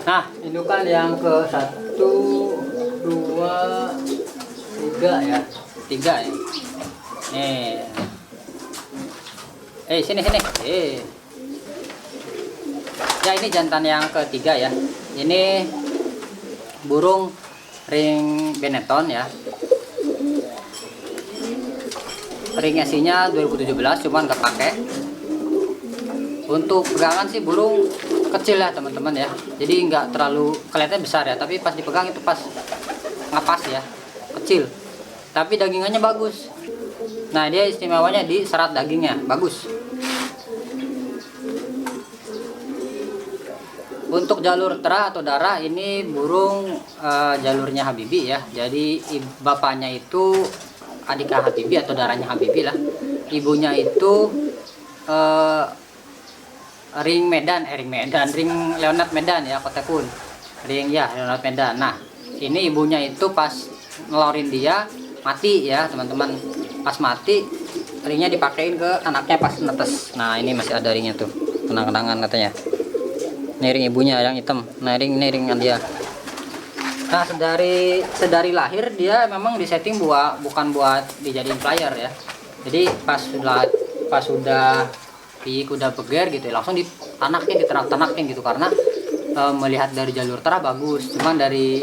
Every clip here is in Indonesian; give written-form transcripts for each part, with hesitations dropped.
Nah, indukan yang ke 1, 2, 3 ya. 3 ya. Nih. Sini. Ya, ini jantan yang ketiga ya. Ini burung ring Benetton ya. Ring SI-nya 2017, cuman nggak pakai. Untuk pegangan sih burung kecil ya teman-teman ya. Jadi nggak terlalu kelihatannya besar ya, tapi pas dipegang itu pas ngapas ya, kecil. Tapi dagingannya bagus. Nah, dia istimewanya di serat dagingnya, bagus. Untuk jalur terah atau darah ini burung jalurnya Habibi ya. Jadi bapaknya itu Andika Habibi atau darahnya Habibi lah. Ibunya itu ring Leonard Medan ya, Kotekun. Ring ya Leonard Medan. Nah, ini ibunya itu pas ngelorin dia mati ya teman-teman. Pas mati ringnya dipakein ke anaknya pas netes. Nah, ini masih ada ringnya tuh, kenang-kenangan katanya. Ini ring ibunya yang hitam. Nah, ini ring dia. Nah, sedari lahir dia memang disetting bukan buat dijadiin player ya. Jadi pas sudah piik udah beger gitu ya, langsung diternak-ternakin gitu karena melihat dari jalur terah bagus. Cuman dari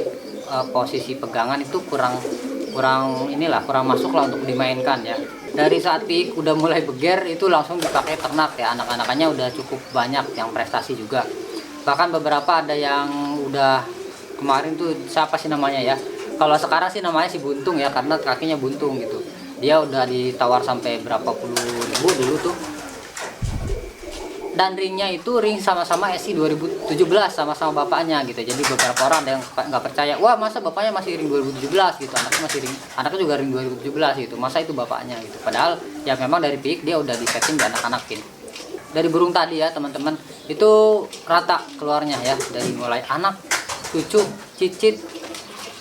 posisi pegangan itu kurang masuk lah untuk dimainkan ya. Dari saat piik udah mulai beger itu langsung dipakai ternak ya. Anak-anaknya udah cukup banyak yang prestasi juga. Bahkan beberapa ada yang udah kemarin tuh siapa sih namanya ya, kalau sekarang sih namanya si Buntung ya, karena kakinya buntung gitu. Dia udah ditawar sampai berapa puluh ribu dulu tuh. Dan ringnya itu ring sama-sama SI 2017 sama-sama bapaknya gitu. Jadi beberapa orang ada yang nggak percaya, wah masa bapaknya masih ring 2017 gitu, anaknya juga ring 2017 gitu, masa itu bapaknya gitu. Padahal ya memang dari piik dia udah disetting dan anak-anakin. Dari burung tadi ya teman-teman, itu rata keluarnya ya, dari mulai anak, cucu, cicit,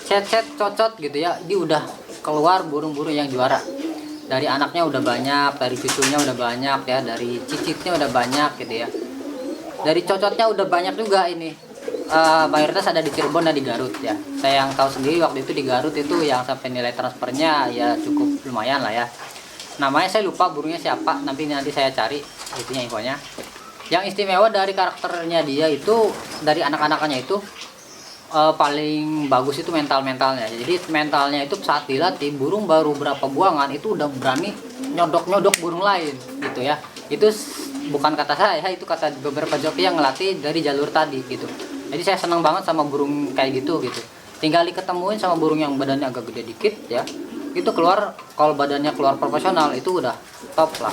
cet, cocot gitu ya. Dia udah keluar burung-burung yang juara. Dari anaknya udah banyak, dari cucunya udah banyak ya, dari cicitnya udah banyak gitu ya. Dari cocotnya udah banyak juga ini. Mayoritas ada di Cirebon dan di Garut ya. Saya yang tahu sendiri waktu itu di Garut itu yang sampai nilai transfernya ya cukup lumayan lah ya. Namanya saya lupa burungnya siapa, nanti saya cari itunya infonya. Yang istimewa dari karakternya dia itu, dari anak-anakannya itu paling bagus itu mentalnya. Jadi mentalnya itu saat dilatih burung baru berapa buangan itu udah berani nyodok burung lain gitu ya. Itu bukan kata saya, itu kata beberapa joki yang ngelatih dari jalur tadi gitu. Jadi saya senang banget sama burung kayak gitu. Tinggal diketemuin sama burung yang badannya agak gede dikit ya, itu keluar, kalau badannya keluar profesional itu udah top lah,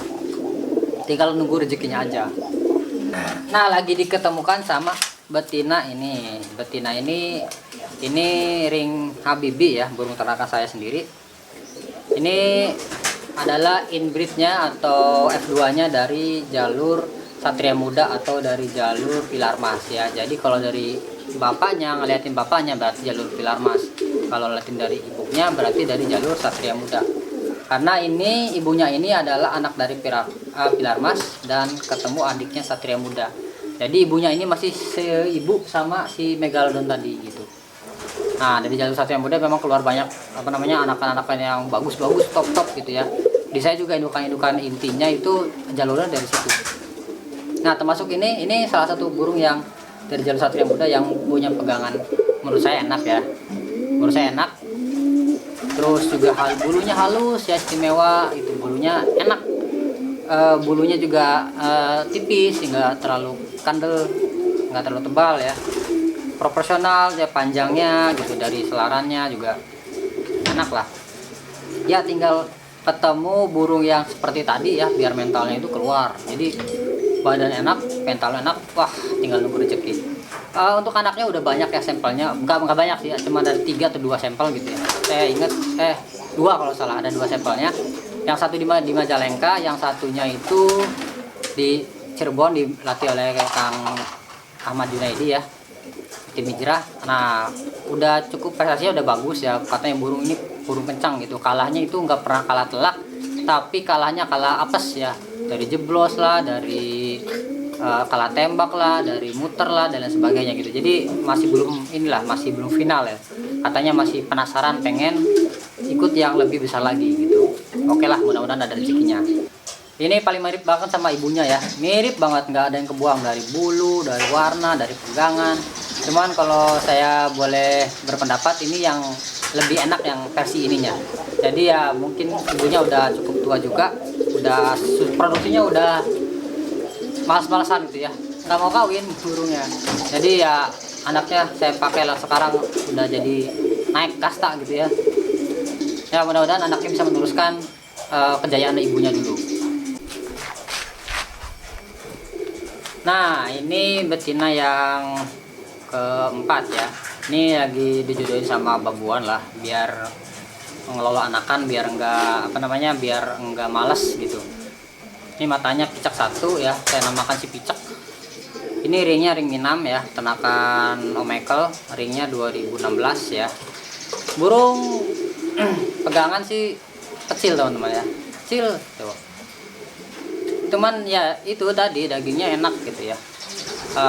tinggal nunggu rezekinya aja. Nah, lagi diketemukan sama betina ini ring Habibi ya, burung ternakan saya sendiri. Ini adalah inbreednya atau F2 nya dari jalur Satria Muda atau dari jalur Pilar Mas ya. Jadi kalau dari bapaknya, ngeliatin bapaknya berarti jalur Pilar Mas, kalau ngeliatin dari ibunya berarti dari jalur Satria Muda. Karena ini ibunya ini adalah anak dari Pilar Mas dan ketemu adiknya Satria Muda. Jadi ibunya ini masih seibu sama si Megalodon tadi gitu. Nah, dari jalur Satria Muda memang keluar banyak anak-anak yang bagus-bagus, top gitu ya. Di saya juga indukan intinya itu jalurnya dari situ. Nah, termasuk ini salah satu burung yang dari jalur Satria Muda yang punya pegangan menurut saya enak ya. Menurut saya enak. Terus juga bulunya halus ya, istimewa, itu bulunya enak. Bulunya juga tipis, nggak terlalu kandel, nggak terlalu tebal ya. Proporsional ya panjangnya gitu, dari selarannya juga enak lah. Ya tinggal ketemu burung yang seperti tadi ya, biar mentalnya itu keluar. Jadi badan enak, mental enak, wah tinggal nunggu rezeki. Untuk anaknya udah banyak ya sampelnya, nggak banyak sih, cuma dari 3 atau 2 sampel gitu ya. Saya ingat 2 kalau salah, ada 2 sampelnya. Yang satu di Majalengka, yang satunya itu di Cirebon dilatih oleh Kang Ahmad Junaidi ya, tim hijrah. Nah, udah cukup prestasinya udah bagus ya, katanya burung ini burung kencang gitu. Kalahnya itu nggak pernah kalah telak, tapi kalahnya kalah apes ya, dari jeblos lah, dari kalah tembak lah, dari muter lah dan lain sebagainya gitu. Jadi masih belum final ya. Katanya masih penasaran, pengen ikut yang lebih besar lagi gitu. Oke lah, mudah-mudahan ada rezekinya. Ini paling mirip banget sama ibunya ya, mirip banget, nggak ada yang kebuang, dari bulu, dari warna, dari pegangan. Cuman kalau saya boleh berpendapat, ini yang lebih enak yang versi ininya. Jadi ya mungkin ibunya udah cukup tua juga, udah produksinya udah malas-malasan gitu ya, nggak mau kawin burungnya. Jadi ya anaknya saya pakai lah sekarang, udah jadi naik kasta gitu ya. Ya mudah-mudahan anaknya bisa meneruskan kejayaan ibunya dulu. Nah, ini betina yang keempat ya. Ini lagi dijodohin sama babuan lah, biar mengelola anakan, biar biar enggak males gitu. Ini matanya picak satu ya, saya namakan si picak. Ini ringnya ring minam ya, tenakan Omekel, ringnya 2016 ya. Burung pegangan sih kecil teman-teman ya, kecil tuh. Cuman ya itu tadi dagingnya enak gitu ya,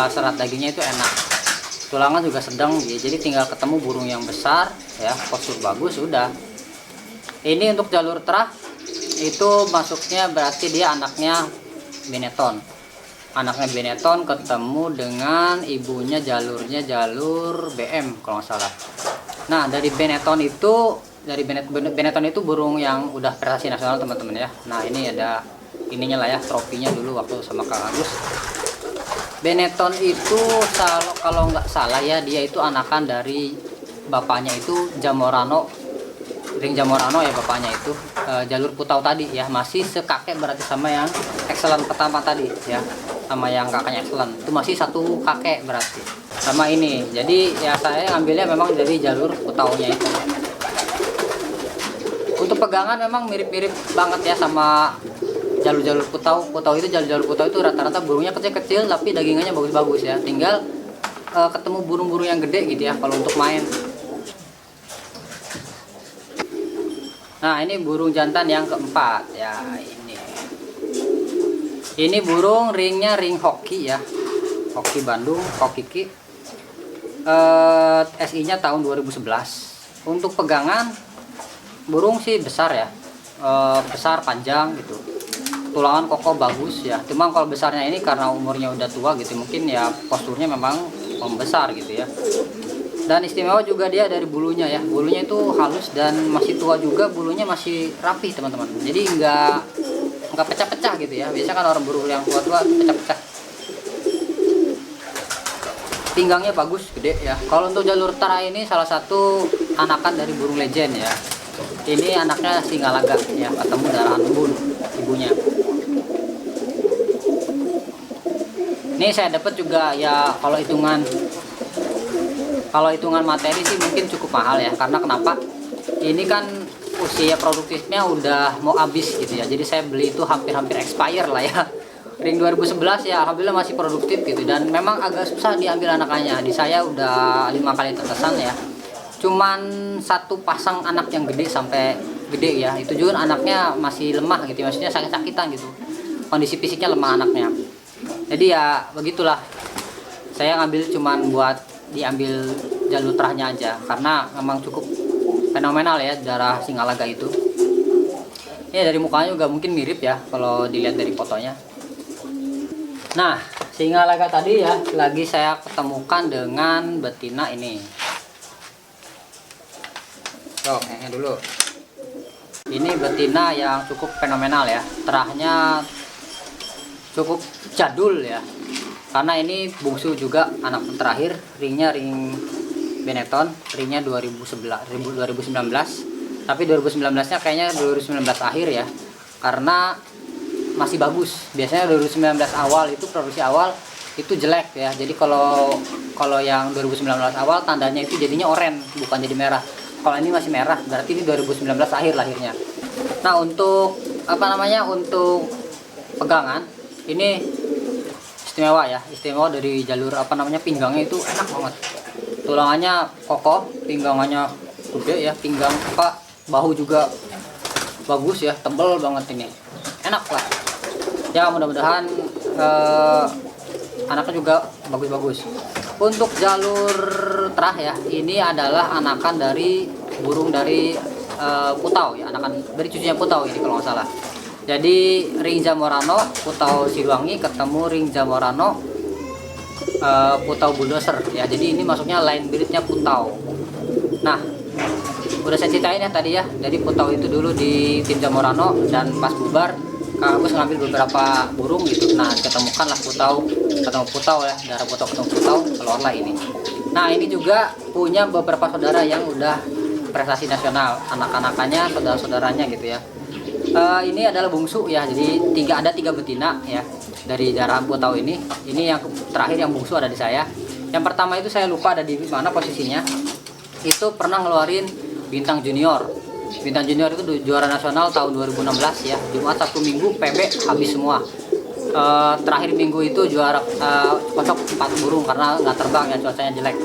serat dagingnya itu enak, tulangan juga sedang ya. Jadi tinggal ketemu burung yang besar ya, postur bagus udah. Ini untuk jalur terah itu masuknya berarti dia anaknya Benetton, ketemu dengan ibunya jalurnya jalur BM kalau nggak salah. Nah dari Benetton itu burung yang udah prestasi nasional teman-teman ya. Nah ini ada ininya lah ya, trofinya dulu waktu sama Kang Agus. Benetton itu kalau nggak salah ya, dia itu anakan dari bapaknya itu Jamorano, ring Jamorano ya bapaknya itu, jalur Putau tadi ya, masih sekakek berarti sama yang Excellent pertama tadi ya, sama yang kakaknya Excellent itu masih satu kakek berarti sama ini. Jadi ya saya ambilnya memang dari jalur Putaunya itu. Untuk pegangan memang mirip-mirip banget ya sama jalur-jalur Putau. Itu jalur-jalur Putau itu rata-rata burungnya kecil-kecil tapi dagingannya bagus-bagus ya. Tinggal ketemu burung-burung yang gede gitu ya kalau untuk main. Nah ini burung jantan yang keempat ya. Ini burung ringnya ring hoki ya, hoki Bandung, hoki SI-nya tahun 2011. Untuk pegangan burung sih besar ya, besar panjang gitu, tulangan kokoh bagus ya. Cuma kalau besarnya ini karena umurnya udah tua gitu, mungkin ya posturnya memang membesar gitu ya. Dan istimewa juga dia dari bulunya ya, bulunya itu halus dan masih tua juga, bulunya masih rapi teman-teman. Jadi nggak pecah-pecah gitu ya. Biasanya kan orang burung yang tua-tua pecah-pecah. Pinggangnya bagus, gede ya. Kalau untuk jalur tara ini salah satu anakan dari burung legend ya. Ini anaknya Singalaga ya, ketemu darah embun ibunya. Ini saya dapat juga ya, kalau hitungan materi sih mungkin cukup mahal ya. Karena kenapa? Ini kan usia produktifnya udah mau habis gitu ya. Jadi saya beli itu hampir expire lah ya. Ring 2011 ya, alhamdulillah masih produktif gitu. Dan memang agak susah diambil anakannya. Di saya udah 5 kali tetesan ya. Cuman satu pasang anak yang gede sampai gede ya. Itu juga anaknya masih lemah gitu. Maksudnya sakit-sakitan gitu. Kondisi fisiknya lemah anaknya. Jadi ya begitulah. Saya ngambil cuman buat diambil jalur terahnya aja. Karena memang cukup fenomenal ya darah Singalaga itu. Ya dari mukanya juga mungkin mirip ya kalau dilihat dari fotonya. Nah, Singalaga tadi ya lagi saya ketemukan dengan betina ini. Ini dulu. Ini betina yang cukup fenomenal ya. Terahnya cukup jadul ya. Karena ini bungsu juga, anak terakhir. Ringnya ring Benetton, ringnya 2019. Tapi 2019-nya kayaknya 2019 akhir ya. Karena masih bagus. Biasanya 2019 awal itu produksi awal itu jelek ya. Jadi kalau yang 2019 awal tandanya itu jadinya oranye, bukan jadi merah. Kalau ini masih merah, berarti ini 2019 akhir lahirnya. Nah, untuk untuk pegangan ini istimewa ya. Istimewa dari jalur pinggangnya itu enak banget. Tulangannya kokoh, pinggangannya gede ya, bahu juga bagus ya, tebal banget ini. Enak lah. Ya mudah-mudahan anaknya juga bagus-bagus. Untuk jalur terah ya, ini adalah anakan dari burung dari putau ya, anakan dari cucunya putau ini kalau nggak salah. Jadi ring Zamorano putau Siliwangi ketemu ring Zamorano putau bulldozer ya. Jadi ini masuknya line breednya putau. Nah, udah saya ceritain ya tadi ya. Jadi putau itu dulu di tim Zamorano, dan pas bubar Kang Agus ngambil beberapa burung gitu. Nah, ketemukanlah putau, ketemu putau ya, darah putau ketemu putau, keluarlah ini. Nah, ini juga punya beberapa saudara yang udah prestasi nasional, anak-anakannya, saudara-saudaranya gitu ya. Ini adalah bungsu ya, jadi ada tiga betina ya dari darah putau ini. Ini yang terakhir yang bungsu ada di saya. Yang pertama itu saya lupa ada di mana posisinya. Itu pernah ngeluarin bintang junior. Bintang junior itu juara nasional tahun 2016 ya. Jumat Sabtu Minggu PB habis semua. Terakhir minggu itu juara kocok 4 burung karena nggak terbang ya, cuacanya jelek.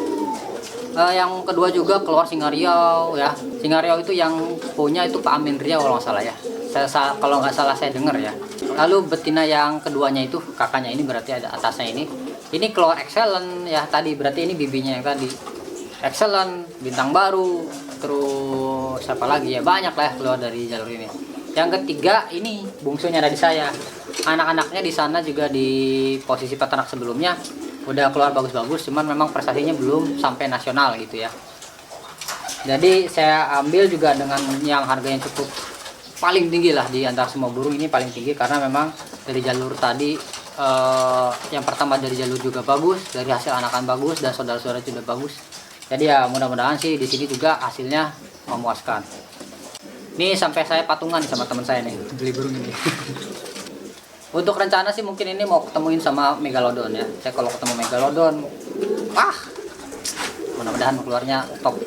Yang kedua juga keluar Singariau ya. Singariau itu yang punya itu Pak Amin Riau kalau nggak salah ya. Kalau nggak salah saya dengar ya. Lalu betina yang keduanya itu kakaknya ini, berarti ada atasnya ini. Ini keluar excellent ya tadi, berarti ini bibinya yang tadi. Excellent, bintang baru, terus siapa lagi ya, banyak lah keluar dari jalur ini. Yang ketiga ini bungsunya ada di saya. Anak-anaknya di sana juga di posisi peternak sebelumnya udah keluar bagus-bagus, cuman memang prestasinya belum sampai nasional gitu ya. Jadi saya ambil juga dengan yang harganya cukup paling tinggi lah di antara semua burung, ini paling tinggi karena memang dari jalur tadi yang pertama dari jalur juga bagus, dari hasil anakan bagus, dan saudara-saudara juga bagus. Jadi ya mudah-mudahan sih di sini juga hasilnya memuaskan. Ini sampai saya patungan sama teman saya nih beli burung ini. Untuk rencana sih mungkin ini mau ketemuin sama Megalodon ya. Saya kalau ketemu Megalodon, mudah-mudahan keluarnya top.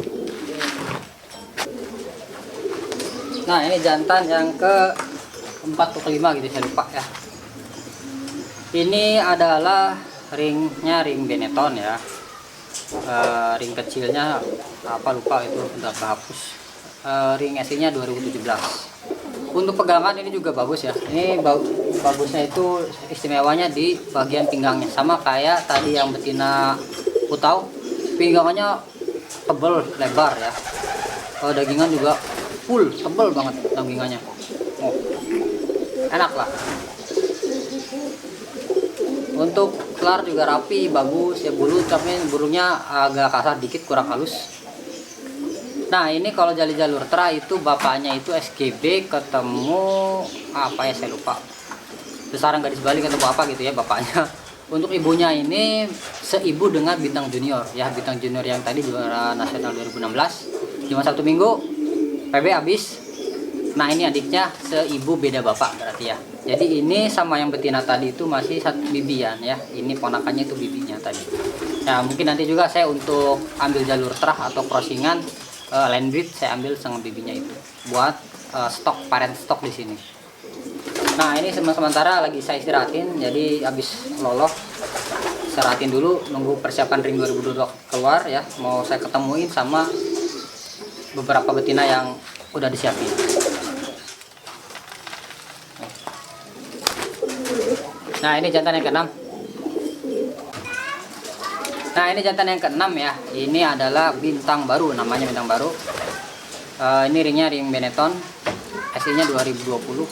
Nah, ini jantan yang ke-4 atau ke-5 gitu, saya lupa ya. Ini adalah ringnya, ring Benetton ya. Ring kecilnya apa lupa itu, udah kehapus. Ring SI-nya 2017. Untuk pegangan ini juga bagus ya. Ini bagusnya itu istimewanya di bagian pinggangnya, sama kayak tadi yang betina putau, pinggangannya tebel lebar ya. Dagingan juga full, tebel banget dagingannya. Enak lah. Untuk kelar juga rapi, bagus ya, bulu tapi burungnya agak kasar dikit, kurang halus. Nah, ini kalau jali jalur terah itu bapaknya itu SGB ketemu apa ya, saya lupa. Besaran gadis Bali ketemu apa gitu ya bapaknya. Untuk ibunya ini seibu dengan bintang junior ya, bintang junior yang tadi juara nasional 2016. Cuma Sabtu Minggu PB habis. Nah, ini adiknya seibu beda bapak berarti ya. Jadi ini sama yang betina tadi itu masih satu bibian ya. Ini ponakannya itu bibinya tadi. Nah, mungkin nanti juga saya untuk ambil jalur terah atau crossingan land breed, saya ambil sama bibinya itu buat stok, parent stok di sini. Nah, ini sementara lagi saya istirahatin, jadi habis loloh istirahatin dulu, nunggu persiapan ring 2022 keluar ya. Mau saya ketemuin sama beberapa betina yang udah disiapin. Nah, ini jantan yang ke-6. Nah, ini jantan yang ke-6 ya. Ini adalah bintang baru, namanya bintang baru. Ini ringnya ring Benetton, SI-nya 2020.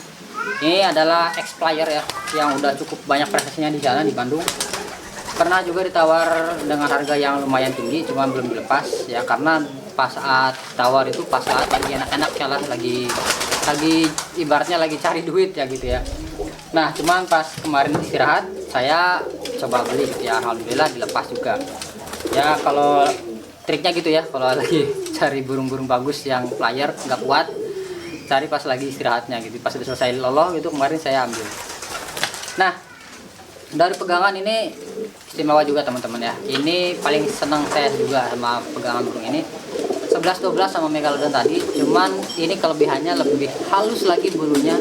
Ini adalah ex-player ya, yang udah cukup banyak prestasinya di sana di Bandung. Pernah juga ditawar dengan harga yang lumayan tinggi, cuma belum dilepas ya, karena pas saat tawar itu pas saat lagi enak-enak ya, lagi ibaratnya lagi cari duit ya gitu ya. Nah, cuman pas kemarin istirahat saya coba beli gitu ya, alhamdulillah dilepas juga ya. Kalau triknya gitu ya, kalau lagi cari burung-burung bagus yang player nggak kuat, cari pas lagi istirahatnya gitu. Pas udah selesai loloh gitu kemarin saya ambil. Nah, dari pegangan ini istimewa juga teman-teman ya. Ini paling senang saya juga sama pegangan burung ini. 11-12 sama Megalodon tadi, cuman ini kelebihannya lebih halus lagi bulunya,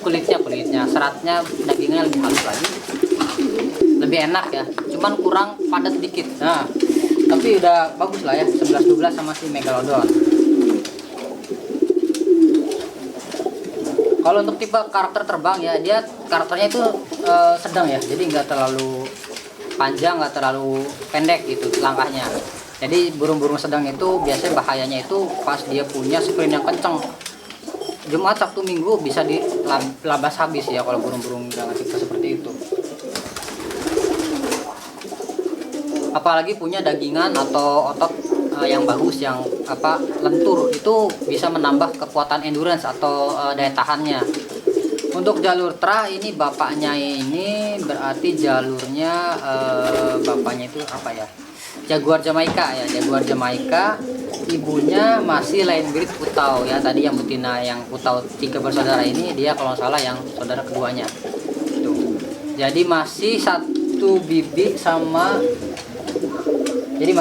kulitnya, seratnya, dagingnya lebih halus lagi, lebih enak ya, cuman kurang padat dikit. Nah, tapi udah bagus lah ya, 11-12 sama si Megalodon. Kalau untuk tipe karakter terbang ya, dia karakternya itu sedang ya, jadi nggak terlalu panjang, nggak terlalu pendek gitu langkahnya. Jadi burung-burung sedang itu biasanya bahayanya itu pas dia punya sprint yang kenceng. Jumat, Sabtu, Minggu bisa dilabas habis ya kalau burung-burung dengan tipe seperti itu. Apalagi punya dagingan atau otot yang bagus, yang lentur, itu bisa menambah kekuatan endurance atau daya tahannya. Untuk jalur tra ini bapaknya ini berarti jalurnya bapaknya itu apa ya? Jaguar Jamaika ya, Jaguar Jamaika. Ibunya masih lain breed Putau ya. Tadi yang betina yang Putau 3 bersaudara ini dia kalau nggak salah yang saudara keduanya. Tuh. Jadi masih satu bibi sama. Jadi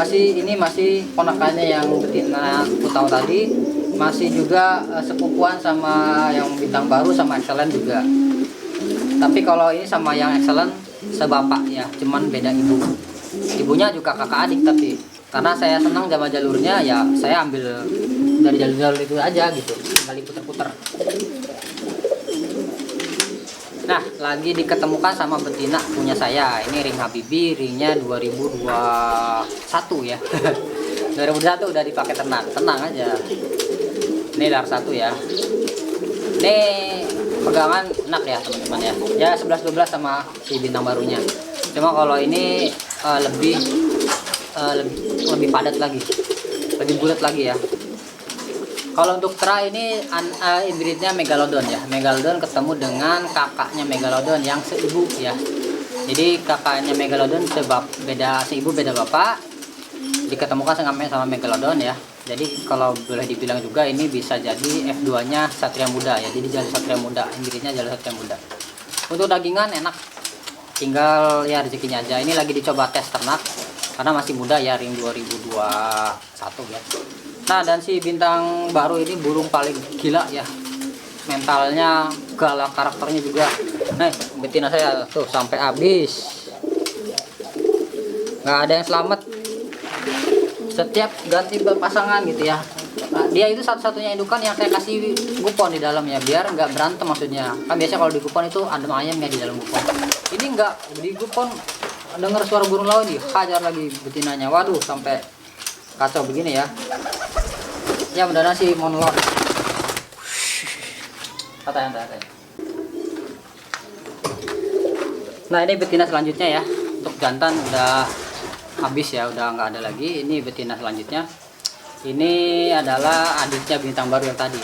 masih ponakannya yang betina Putau tadi. Masih juga sepupuan sama yang bintang baru sama excellent juga. Tapi kalau ini sama yang excellent sebapak ya, cuman beda ibu. Ibunya juga kakak adik, tapi karena saya senang sama jalurnya ya saya ambil dari jalur-jalur itu aja gitu, kembali puter-puter. Nah, lagi diketemukan sama betina punya saya. Ini ring Habibi, ringnya 2021 ya. 2021 udah dipakai ternak, tenang aja. Ini lar 1 ya. Ini pegangan enak ya teman-teman ya. Ya 11-12 sama si bintang barunya. Cuma kalau ini lebih padat lagi, lebih bulat lagi ya. Kalau untuk tra ini hibridnya Megalodon ya. Megalodon ketemu dengan kakaknya Megalodon yang seibu ya. Jadi kakaknya Megalodon seibu beda bapak, diketemukan sama Megalodon ya. Jadi kalau boleh dibilang juga ini bisa jadi F2 nya Satria Muda ya. Jadi jalur Satria Muda, hibridnya jalur Satria Muda. Untuk dagingan enak, tinggal ya rezekinya aja. Ini lagi dicoba tes ternak karena masih muda ya, ring 2021 ya. Nah, dan si bintang baru ini burung paling gila ya, mentalnya galak, karakternya juga. Nah, betina saya tuh sampai habis, nggak ada yang selamat. Setiap ganti pasangan gitu ya. Nah, dia itu satu-satunya indukan yang saya kasih gupon di dalamnya biar nggak berantem maksudnya. Kan biasanya kalau di gupon itu adem ayam ya di dalam gupon. Ini nggak di gupon, dengar suara burung lawan dihajar lagi betinanya. Waduh, sampai kacau begini ya. Ya mudah-mudahan sih monolog. Katanya. Nah, ini betina selanjutnya ya. Untuk jantan udah habis ya, udah nggak ada lagi. Ini betina selanjutnya. Ini adalah adiknya bintang baru yang tadi.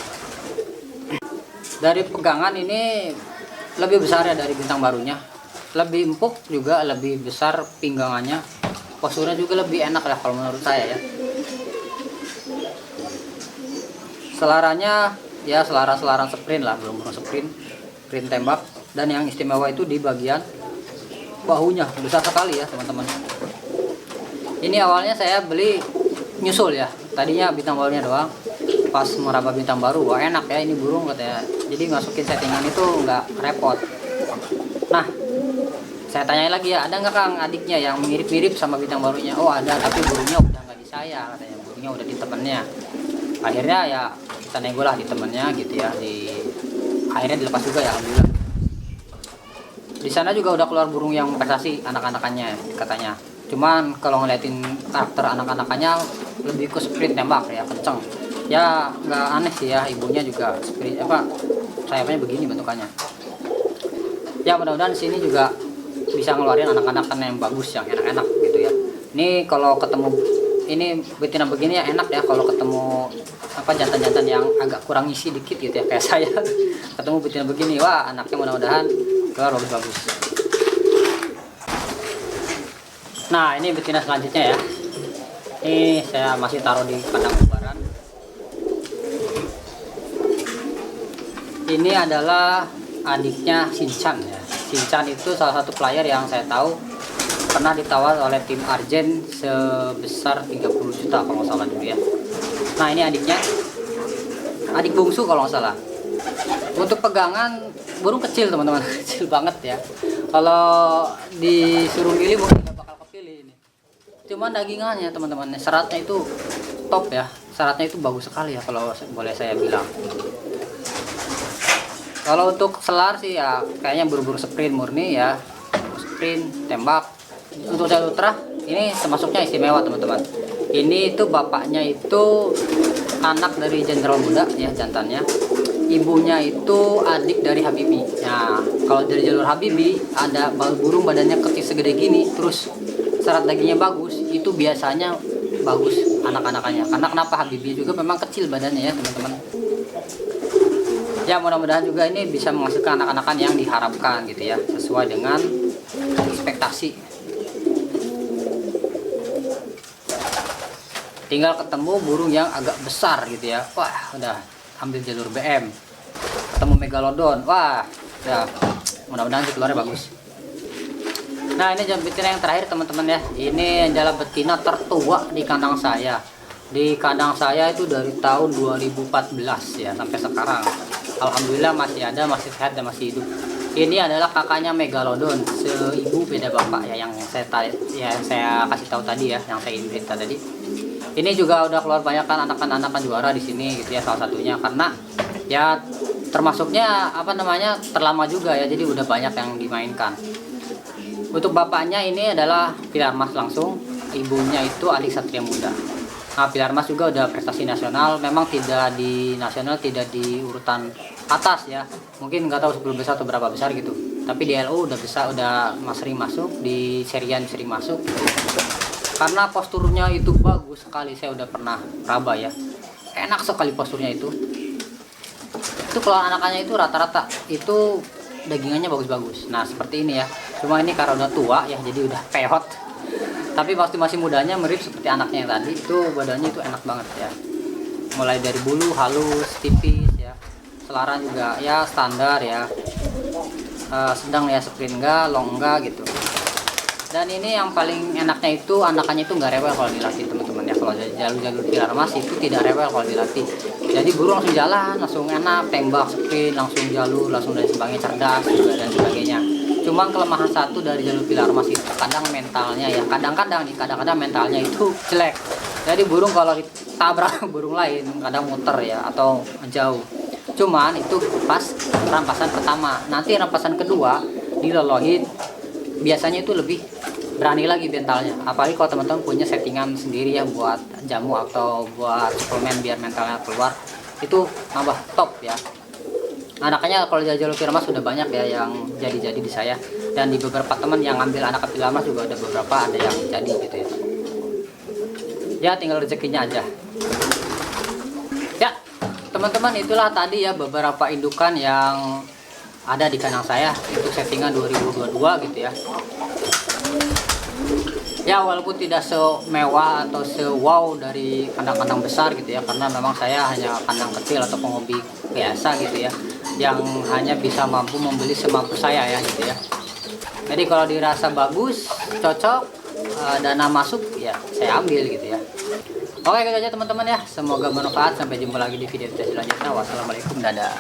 Dari pegangan ini lebih besar ya dari bintang barunya. Lebih empuk juga, lebih besar pinggangannya. Posturnya juga lebih enak lah kalau menurut saya ya. Selaranya ya selara sprint lah, belum sprint tembak. Dan yang istimewa itu di bagian bahunya, besar sekali ya teman-teman. Ini awalnya saya beli nyusul ya, tadinya bintang barunya doang. Pas meraba bintang baru, wah enak ya ini burung katanya, jadi masukin settingan itu nggak repot. Nah, saya tanyain lagi ya, ada nggak Kang adiknya yang mirip-mirip sama bintang barunya? Oh ada, tapi burungnya udah nggak di saya katanya, burungnya udah di temennya. Akhirnya ya kita nego lah di temennya gitu ya, akhirnya dilepas juga ya, alhamdulillah. Di sana juga udah keluar burung yang prestasi anak-anakannya katanya. Cuman kalau ngeliatin karakter anak-anakannya lebih ke sprint tembak ya, kenceng. Ya nggak aneh sih ya, ibunya juga sprint sayapnya begini bentukannya. Ya mudah-mudahan sini juga bisa ngeluarin anak-anakan yang bagus, yang enak-enak gitu ya. Ini kalau ketemu ini betina begini ya enak ya, kalau ketemu jantan-jantan yang agak kurang isi dikit gitu ya kayak saya. Ketemu betina begini, wah anaknya mudah-mudahan keluar bagus-bagus. Nah, ini betina selanjutnya ya. Ini saya masih taruh di kandang kubaran. Ini adalah adiknya Shinchan ya. Shinchan itu salah satu player yang saya tahu pernah ditawar oleh tim Argen sebesar 30 juta kalau nggak salah dulu ya. Nah, ini adiknya. Adik bungsu kalau nggak salah. Untuk pegangan burung kecil teman-teman, kecil banget ya. Kalau disuruh milih mungkin nggak bakal kepilih ini. Cuman dagingannya teman-teman, seratnya itu top ya. Seratnya itu bagus sekali ya kalau boleh saya bilang. Kalau untuk selar sih ya kayaknya buru-buru sprint murni ya, sprint tembak. Untuk jalur ultra ini termasuknya istimewa teman-teman. Ini itu bapaknya itu anak dari Jenderal Muda ya, jantannya. Ibunya itu adik dari Habibie. Nah, kalau dari jalur Habibie ada burung badannya kecil segede gini, terus serat dagingnya bagus, itu biasanya bagus anak-anakannya. Karena kenapa, Habibie juga memang kecil badannya ya teman-teman. Ya mudah-mudahan juga ini bisa menghasilkan anak-anakan yang diharapkan gitu ya, sesuai dengan ekspektasi. Tinggal ketemu burung yang agak besar gitu ya, wah udah ambil jalur BM. Ketemu megalodon, wah ya mudah-mudahan keluarnya bagus. Nah ini jantan betina yang terakhir teman-teman ya, ini adalah betina tertua di kandang saya. Di kandang saya itu dari tahun 2014 ya sampai sekarang. Alhamdulillah masih ada, masih sehat dan masih hidup. Ini adalah kakaknya megalodon, seibu beda bapak ya, yang saya kasih tahu tadi ya, yang saya inbreed tadi. Ini juga udah keluar banyak kan anakan-anakan juara di sini gitu ya, salah satunya karena ya termasuknya apa namanya terlama juga ya, jadi udah banyak yang dimainkan. Untuk bapaknya ini adalah Pilar Mas langsung, ibunya itu Adik Satria Muda. Nah, Pilar Mas juga udah prestasi nasional, memang tidak di nasional, tidak di urutan atas ya. Mungkin nggak tahu 10 besar atau berapa besar gitu. Tapi di LU udah besar, udah sering masuk, di serian sering masuk. Karena posturnya itu bagus sekali, saya udah pernah raba ya. Enak sekali posturnya itu. Itu kalau anakannya itu rata-rata itu dagingannya bagus-bagus. Nah, seperti ini ya. Cuma ini karena udah tua ya, jadi udah peot. Tapi waktu masih mudanya mirip seperti anaknya yang tadi, itu badannya itu enak banget ya, mulai dari bulu halus, tipis ya, selaran juga ya standar ya, sedang ya, sprint enggak, long enggak gitu. Dan ini yang paling enaknya itu anakannya itu nggak rewel kalau dilatih teman-teman ya. Kalau jalur-jalur Pilar Mas itu tidak rewel kalau dilatih, jadi burung langsung jalan, langsung enak, tembak, sprint, langsung jalur, langsung dari sebagainya, cerdas juga dan sebagainya. Cuman kelemahan satu dari jalur Pilar Mas itu kadang mentalnya ya, kadang-kadang mentalnya itu jelek. Jadi burung kalau ditabrak burung lain kadang muter ya atau jauh. Cuman itu pas rampasan pertama, nanti rampasan kedua dilolohin biasanya itu lebih berani lagi mentalnya. Apalagi kalau teman-teman punya settingan sendiri ya buat jamu atau buat suplemen biar mentalnya keluar, itu nambah top ya. Anaknya kalau jalur Pilar Mas sudah banyak ya yang jadi-jadi di saya, dan di beberapa teman yang ngambil anak Pilar Mas juga ada beberapa, ada yang jadi gitu ya. Ya tinggal rezekinya aja. Ya teman-teman, itulah tadi ya beberapa indukan yang ada di kandang saya untuk settingan 2022 gitu ya. Ya walaupun tidak semewah atau sewow dari kandang-kandang besar gitu ya, karena memang saya hanya kandang kecil atau penghobi biasa gitu ya, yang hanya bisa mampu membeli semampu saya ya gitu ya. Jadi kalau dirasa bagus, cocok, dana masuk ya saya ambil gitu ya. Oke gitu aja teman-teman ya, semoga bermanfaat. Sampai jumpa lagi di video selanjutnya. Wassalamualaikum, dadah.